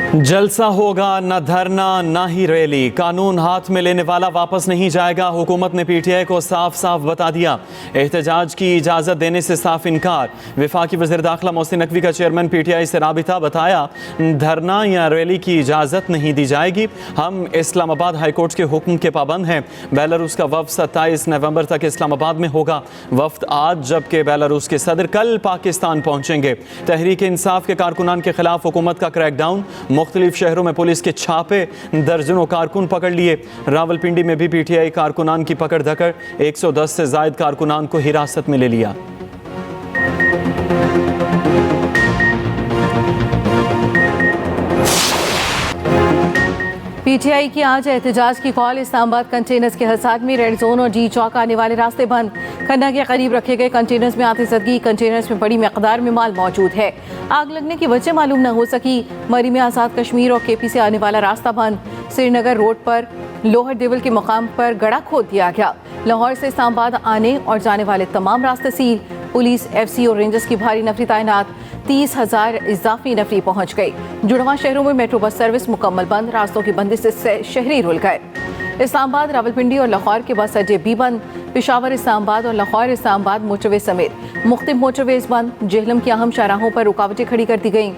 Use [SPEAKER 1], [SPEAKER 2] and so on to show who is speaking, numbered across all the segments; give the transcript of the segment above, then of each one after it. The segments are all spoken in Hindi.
[SPEAKER 1] जलसा होगा न धरना न ही रैली, कानून हाथ में लेने वाला वापस नहीं जाएगा। हुकूमत ने पीटीआई को साफ साफ बता दिया, एहतजाज की इजाज़त देने से साफ इनकार। वफाकी वज़ीर दाखिला मोहसिन नकवी का चेयरमैन पीटीआई से राबिता, बताया धरना या रैली की इजाज़त नहीं दी जाएगी। हम इस्लामाबाद हाईकोर्ट के हुक्म के पाबंद हैं। बेलारूस का वफ़द 27 नवंबर तक इस्लामाबाद में होगा। वफ़द आज, जबकि बेलारूस के सदर कल पाकिस्तान पहुँचेंगे। तहरीक इंसाफ के कारकुनान के खिलाफ हुकूमत का क्रैकडाउन, मुख्तलिफ शहरों में पुलिस के छापे, दर्जनों कारकुन पकड़ लिए। रावलपिंडी में भी पीटीआई कारकुनान की पकड़ धकड़, 110 से जायद कारकुनान को हिरासत में ले लिया।
[SPEAKER 2] पीटीआई की आज एहतजाज की कॉल। इस्लामाबाद कंटेनर्स के हसाद में रेड जोन और जी चौक आने वाले रास्ते बंद। खन्ना के करीब रखे गए कंटेनर्स में आतिशबाजी। कंटेनर्स में बड़ी मकदार में माल मौजूद है। आग लगने की वजह मालूम न हो सकी। मरी में आज़ाद कश्मीर और केपी से आने वाला रास्ता बंद। श्रीनगर रोड पर लोहर देवल के मकाम पर गड़ा खोद दिया गया। लाहौर से इस्लामाबाद आने और जाने वाले तमाम रास्ते सील। पुलिस, एफसी और रेंजर्स की भारी नफरी तैनात। 30,000 इजाफी नफरी पहुंच गई। जुड़वा शहरों में मेट्रो बस सर्विस मुकम्मल बंद। रास्तों की बंदिश से शहरी रुल गए। इस्लामाबाद, रावलपिंडी और लाहौर के बस अड्डे भी बंद। पेशावर इस्लामाबाद और लाहौर इस्लामाबाद मोटरवे समेत मुख्तलिफ मोटरवेज बंद। जेहलम की अहम शाहराहों पर रुकावटें खड़ी कर दी गईं।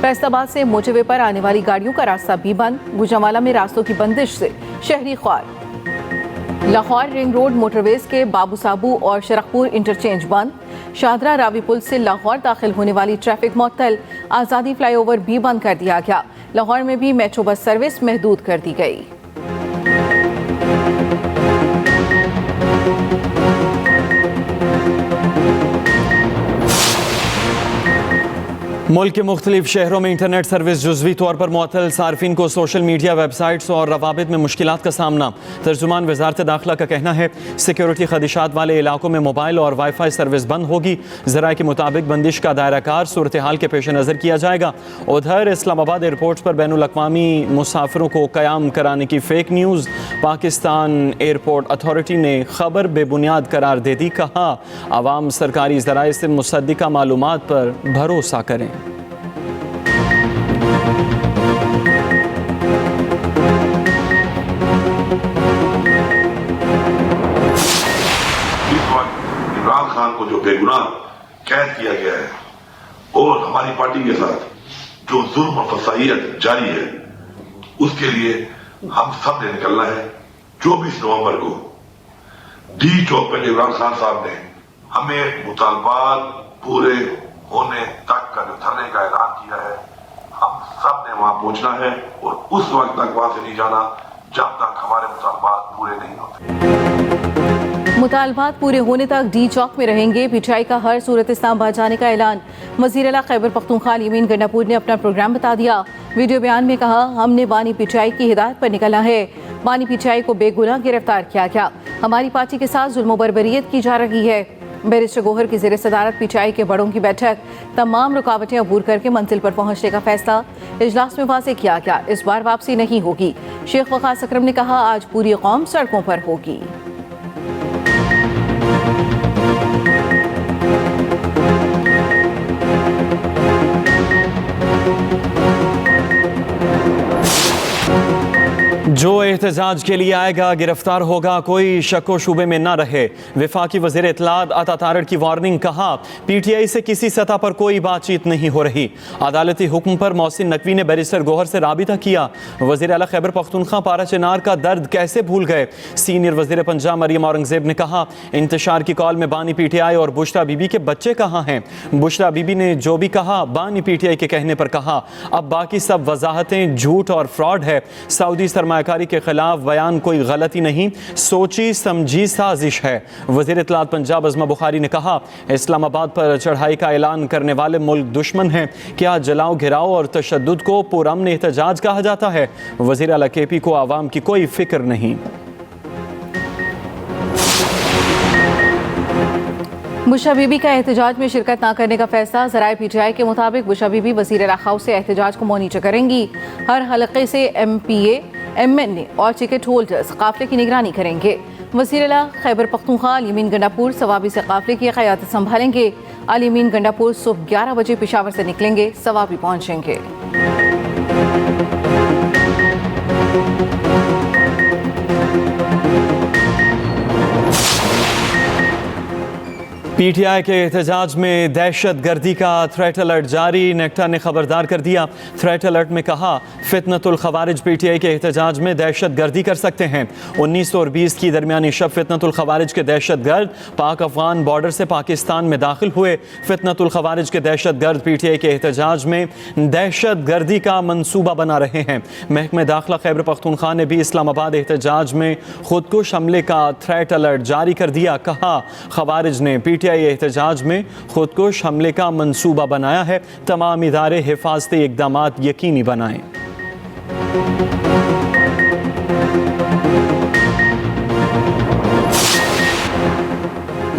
[SPEAKER 2] फैसलाबाद से मोटरवे पर आने वाली गाड़ियों का रास्ता भी बंद। गुजरांवाला में रास्तों की बंदिश से शहरी ख्वार। लाहौर रिंग रोड मोटरवेज के बाबू साबू और शरखपुर इंटरचेंज बंद। शाहदरा रावी पुल से लाहौर दाखिल होने वाली ट्रैफिक मुअत्तल। आज़ादी फ्लाईओवर भी बंद कर दिया गया। लाहौर में भी मेट्रो बस सर्विस महदूद कर दी गई।
[SPEAKER 1] मुल्क के मुख्तलिफ शहरों में इंटरनेट सर्विस जुज़वी तौर पर मुअत्तल। सार्फिन को सोशल मीडिया, वेबसाइट्स और रवाबित में मुश्किलात का सामना। तर्जुमान वज़ारत दाखिला का कहना है सिक्योरिटी खदशात वाले इलाकों में मोबाइल और वाईफाई सर्विस बंद होगी। ज़राए के मुताबिक बंदिश का दायरा कार सूरत हाल के पेश नज़र किया जाएगा। उधर इस्लामाबाद एयरपोर्ट पर बैनुल अक़वामी मुसाफिरों को क़याम कराने की fake news. Pakistan airport authority ने खबर बेबुनियाद करार दे दी। कहा आवाम सरकारी ज़राए से मुसद्दिका मालूमात पर भरोसा करें।
[SPEAKER 3] इमरान खान को जो बेगुनाह कैद किया गया है और हमारी पार्टी के साथ जो जुल्म और फसाइयत जारी है, उसके लिए हम सब ने निकलना है। 24 नवंबर को डी चौक पर इमरान खान साहब ने हमें मुतालबात पूरे होने तक का जो धरने का ऐलान किया है, हम सब ने वहां पहुंचना है और उस वक्त तक वहां से नहीं जाना जब तक हमारे मुतालबात पूरे नहीं होते।
[SPEAKER 2] मुतालबात पूरे होने तक डी चौक में रहेंगे। पीटीआई का हर सूरत इस्लामाबाद जाने का ऐलान। वज़ीर आला खैबर पख्तूनख्वा अल-यमीन गंडापुर ने अपना प्रोग्राम बता दिया। वीडियो बयान में कहा हमने बानी पीटीआई की हिदायत पर निकला है। बानी पीटीआई को बेगुनाह गिरफ्तार किया गया। हमारी पार्टी के साथ जुल्म बर्बरियत की जा रही है। बैरिस्टर गोहर की ज़ेर सदारत पीटीआई के बड़ों की बैठक। तमाम रुकावटें अबूर करके मंजिल पर पहुंचने का फैसला। इजलास में वाज़ेह किया गया इस बार वापसी नहीं होगी। शेख वक़ास अकरम ने कहा आज पूरी कौम सड़कों पर होगी।
[SPEAKER 1] जो एहतजाज के लिए आएगा गिरफ्तार होगा, कोई शक व शुबे में ना रहे। वफाकी वज़ीर इत्तलात अता तारड़ की वार्निंग। कहा पीटीआई से किसी सतह पर कोई बातचीत नहीं हो रही। अदालती हुक्म पर मोहसिन नकवी ने बैरिस्टर गोहर से राबिता किया। वज़ीर आला खैबर पख्तूनख्वा पारा चिनार का दर्द कैसे भूल गए। सीनियर वज़ीर पंजाब मरियम औरंगज़ेब ने कहा इंतशार की कॉल में बानी पीटीआई और बुशरा बीबी के बच्चे कहाँ हैं। बुशरा बीबी ने जो भी कहा बानी पीटीआई के कहने पर कहा। अब बाकी सब वजाहतें झूठ और फ्रॉड है। सऊदी सरमायाकारी के खिलाफ बयान कोई गलती नहीं, सोची समझी साजिश है। वज़ीर इत्तलात पंजाब अज़मा बुखारी ने कहा इस्लामाबाद पर चढ़ाई का ऐलान करने वाले मुल्क दुश्मन हैं। क्या जलाओ घिराओ और तशद्दुद को पुरअमन एहतजाज कहा जाता है। वज़ीर आला केपी को आवाम की कोई फिक्र नहीं।
[SPEAKER 2] बुशरा बीबी का एहतजाज में शिरकत न करने का फैसला। ज़राए पीटीआई के मुताबिक बुशरा बीबी वज़ीर आला हाउस से एहतजाज को मॉनिटर करेंगी। हर हलक़े से MPA, MNA और टिकट होल्डर्स काफ़िले की निगरानी करेंगे। वज़ीर आला खैबर पख्तूनख्वा अल-यमीन गंडापुर सवाबी से काफ़िले की क़यादत संभालेंगे। अल-यमीन गंडापुर सुबह 11 बजे पेशावर से निकलेंगे, सवाबी पहुँचेंगे।
[SPEAKER 1] पीटीआई के एहतजाज में दहशत गर्दी का थ्रेट अलर्ट जारी। नेक्टा ने खबरदार कर दिया। थ्रेट अलर्ट में कहा, फितनतुल खवारिज पीटीआई के एहतजाज में दहशत गर्दी कर सकते हैं। 19 और 20 की दरमियानी शब फितनतुल खवारिज के दहशत गर्द पाक अफगान बॉर्डर से पाकिस्तान में दाखिल हुए। फितनतुल खवारिज के दहशत गर्द पीटीआई के एहतजाज में दहशत गर्दी का मंसूबा बना रहे हैं। महकमे दाखिला खैबर पख्तूनख्वा ने भी इस्लामाबाद एहतजाज में खुदकुश हमले का थ्रेट अलर्ट जारी कर दिया। कहा, खवारिज ने पीटीआई एहतजाज में खुदकुश हमले का मंसूबा बनाया है। तमाम इदारे हिफाजती इक़दामात यकीनी बनाएं।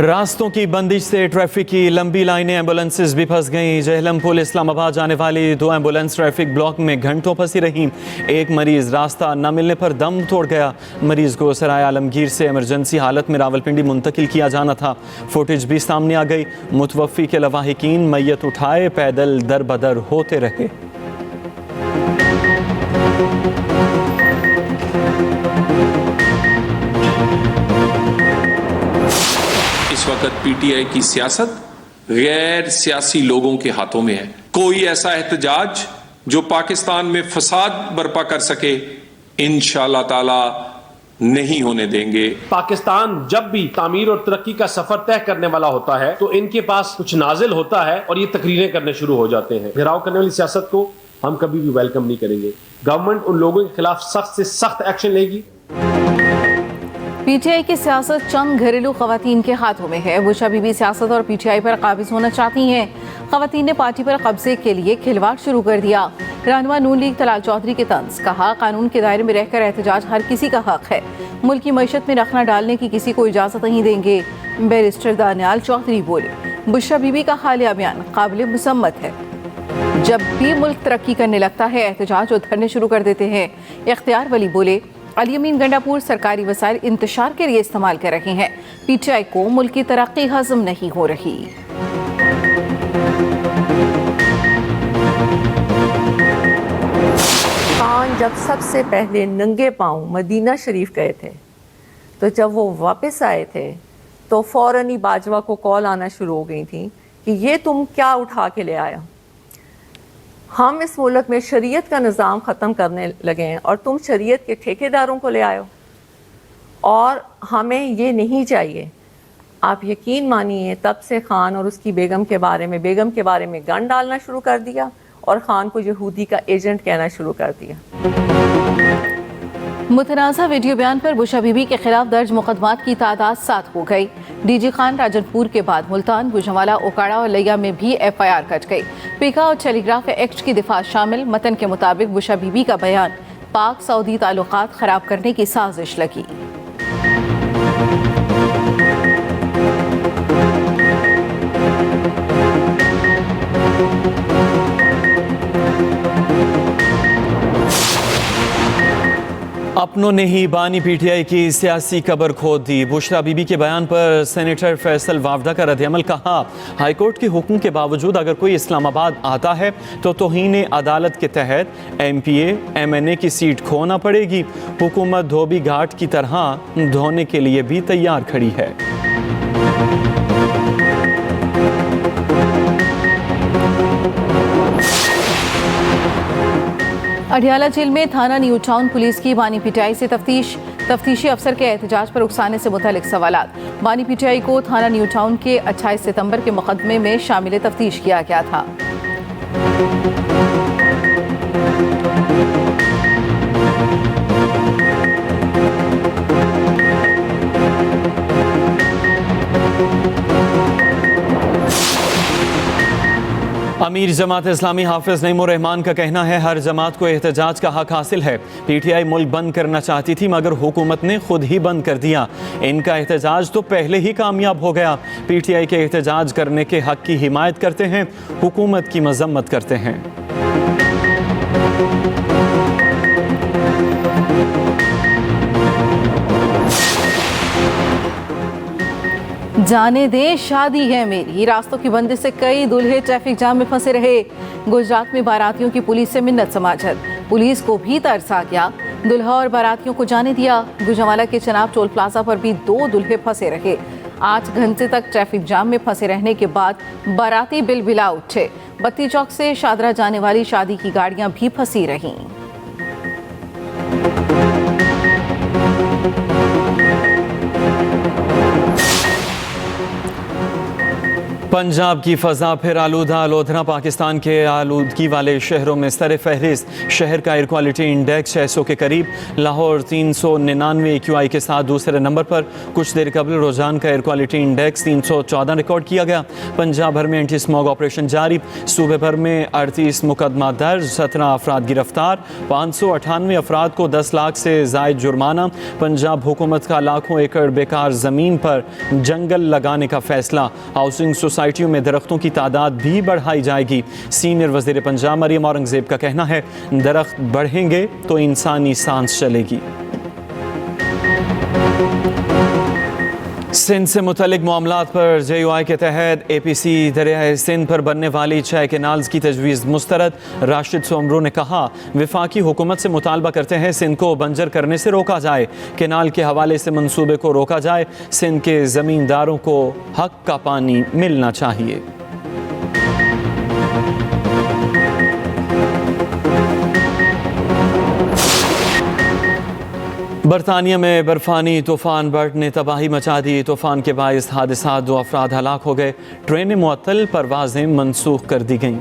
[SPEAKER 1] रास्तों की बंदिश से ट्रैफिक की लंबी लाइनें, एम्बुलेंसेज भी फंस गईं। जहलम पुल इस्लामाबाद जाने वाली 2 एम्बुलेंस ट्रैफिक ब्लॉक में घंटों फंसी रहीं। एक मरीज रास्ता न मिलने पर दम तोड़ गया। मरीज को सराय आलमगीर से इमरजेंसी हालत में रावलपिंडी मुंतकिल किया जाना था। फुटेज भी सामने आ गई। मुतवफ़ी के लवाहिकीन मैयत उठाए पैदल दर बदर होते रहे।
[SPEAKER 4] इस वक्त पीटीआई की सियासत गैर सियासी लोगों के हाथों में है। कोई ऐसा एहतजाज जो पाकिस्तान में फसाद बर्पा कर सके, इंशाअल्लाह ताला नहीं होने देंगे।
[SPEAKER 5] पाकिस्तान जब भी तामीर और तरक्की का सफर तय करने वाला होता है तो इनके पास कुछ नाजिल होता है और ये तकरीरें करने शुरू हो जाते हैं। घेराव करने वाली सियासत को हम कभी भी वेलकम नहीं करेंगे। गवर्नमेंट उन लोगों के खिलाफ सख्त से सख्त एक्शन लेगी।
[SPEAKER 2] पीटीआई की सियासत चंद घरेलू खवातीन के हाथों में है। बुशा बीबी सियासत और पीटीआई पर काबिज होना चाहती हैं। खवातीन ने पार्टी पर कब्जे के लिए खिलवाड़ शुरू कर दिया। रहनुमा नून लीग तलाल चौधरी के तंज, कहा, कानून के दायरे में रहकर एहतजाज हर किसी का हक है। मुल्क की मईशत में रखना डालने की किसी को इजाजत नहीं देंगे। बैरिस्टर दानियाल चौधरी बोले, बुशा बीबी का हालिया बयान काबिल मुसम्मत है। जब भी मुल्क तरक्की करने लगता है एहतजाज और धरने शुरू कर देते हैं। इख्तियार वली बोले, अली-अमीन गंडापुर सरकारी वसाइल इंतशार के लिए इस्तेमाल कर रहे हैं। पीटीआई को मुल्क की तरक्की हजम नहीं हो रही।
[SPEAKER 6] खान जब सबसे पहले नंगे पांव मदीना शरीफ गए थे, तो जब वो वापस आए थे तो फौरन ही बाजवा को कॉल आना शुरू हो गई थी कि ये तुम क्या उठा के ले आया। हम इस मुल्क में शरीयत का निज़ाम ख़त्म करने लगे हैं और तुम शरीयत के ठेकेदारों को ले आयो, और हमें ये नहीं चाहिए। आप यकीन मानिए, तब से खान और उसकी बेगम के बारे में गन डालना शुरू कर दिया और खान को यहूदी का एजेंट कहना शुरू कर दिया।
[SPEAKER 2] मुतनाज़ा वीडियो बयान पर बुशा बीबी के खिलाफ दर्ज मुकदमात की तादाद 7 हो गई। डीजी खान राजनपुर के बाद मुल्तान, गुजरावाला, ओकाड़ा और लिया में भी FIR कट गई। पीका और टेलीग्राफ एक्ट की दिफा शामिल। मतन के मुताबिक बुशा बीबी का बयान पाक सऊदी ताल्लुकात खराब करने की साजिश लगी।
[SPEAKER 1] अपनों ने ही बानी पीटीआई की सियासी कबर खोद दी। बुशरा बीबी के बयान पर सेनेटर फैसल वावडा का रद्द-ए-अमल, कहा, हाईकोर्ट के हुक्म के बावजूद अगर कोई इस्लामाबाद आता है तो तौहीन अदालत के तहत MPA MNA की सीट खोना पड़ेगी। हुकूमत धोबी घाट की तरह धोने के लिए भी तैयार खड़ी है।
[SPEAKER 2] अडियाला जेल में थाना न्यू टाउन पुलिस की बानी पीटीआई से तफ्तीशी अफसर के एहतजाज पर उकसाने से मुतालिक सवालात। बानी पीटीआई को थाना न्यू टाउन के 28 सितंबर के मुकदमे में शामिल तफ्तीश किया गया था।
[SPEAKER 1] अमीर जमात इस्लामी हाफिज नईमुर रहमान का कहना है, हर जमात को एहतजाज का हक हासिल है। पीटीआई मुल्क बंद करना चाहती थी मगर हुकूमत ने खुद ही बंद कर दिया। इनका एहतजाज तो पहले ही कामयाब हो गया। पीटीआई के एहतजाज करने के हक की हिमायत करते हैं, हुकूमत की मजम्मत करते हैं।
[SPEAKER 2] जाने दे शादी है मेरी। रास्तों की बंदिश से कई दूल्हे ट्रैफिक जाम में फंसे रहे। गुजरात में बारातियों की पुलिस से मिन्नत समाजत। पुलिस को भी तरस आ गया। दुल्हा और बारातियों को जाने दिया। गुजरांवाला के चनाब टोल प्लाजा पर भी 2 दुल्हे फंसे रहे। 8 घंटे तक ट्रैफिक जाम में फंसे रहने के बाद बाराती बिलबिला उठे। बत्ती चौक से शादरा जाने वाली शादी की गाड़ियां भी फंसी रहीं।
[SPEAKER 1] पंजाब की फजा फिर आलूदा। लोधरा पाकिस्तान के आलूदगी वाले शहरों में सर फहरिस्त। शहर का एयर क्वालिटी इंडेक्स 600 के करीब। लाहौर 399 AQI के साथ दूसरे नंबर पर। कुछ देर कबल रोजान का एयर क्वालिटी इंडेक्स 314 रिकॉर्ड किया गया। पंजाब भर में एंटी स्मॉग ऑपरेशन जारी। सूबे भर में 38 मुकदमा दर्ज, 17 अफराद गिरफ्तार। 598 अफराद को 10 लाख से जायद जुर्माना। पंजाब हुकूमत का लाखों एकड़ बेकार ज़मीन पर जंगल लगाने का फैसला। हाउसिंग सोसाइटियों में दरख्तों की तादाद भी बढ़ाई जाएगी। सीनियर वज़ीर पंजाब मरियम औरंगज़ेब का कहना है, दरख्त बढ़ेंगे तो इंसानी सांस चलेगी। सिंध से मुतल्लिक मामलात पर JUI के तहत APC दरियाए सिंध पर बनने वाली 6 केनाल्स की तजवीज़ मुस्तरद। राशिद सोमरू ने कहा, वफाकी हुकूमत से मुतालबा करते हैं सिंध को बंजर करने से रोका जाए। केनाल के हवाले से मंसूबे को रोका जाए। सिंध के ज़मींदारों को हक का पानी मिलना चाहिए। बरतानिया में बर्फानी तूफान बर्ट ने तबाही मचा दी। तूफान के बायस हादसा, 2 अफराद हलाक हो गए। ट्रेनें मुअत्तल, परवाजें मनसूख कर दी गईं।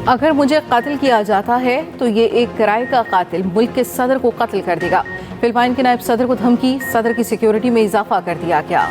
[SPEAKER 2] अगर मुझे कत्ल किया जाता है तो ये एक किराए का कातिल मुल्क के सदर को कत्ल कर देगा। फिलिपाइन के नायब सदर को धमकी। सदर की सिक्योरिटी में इजाफा कर दिया गया।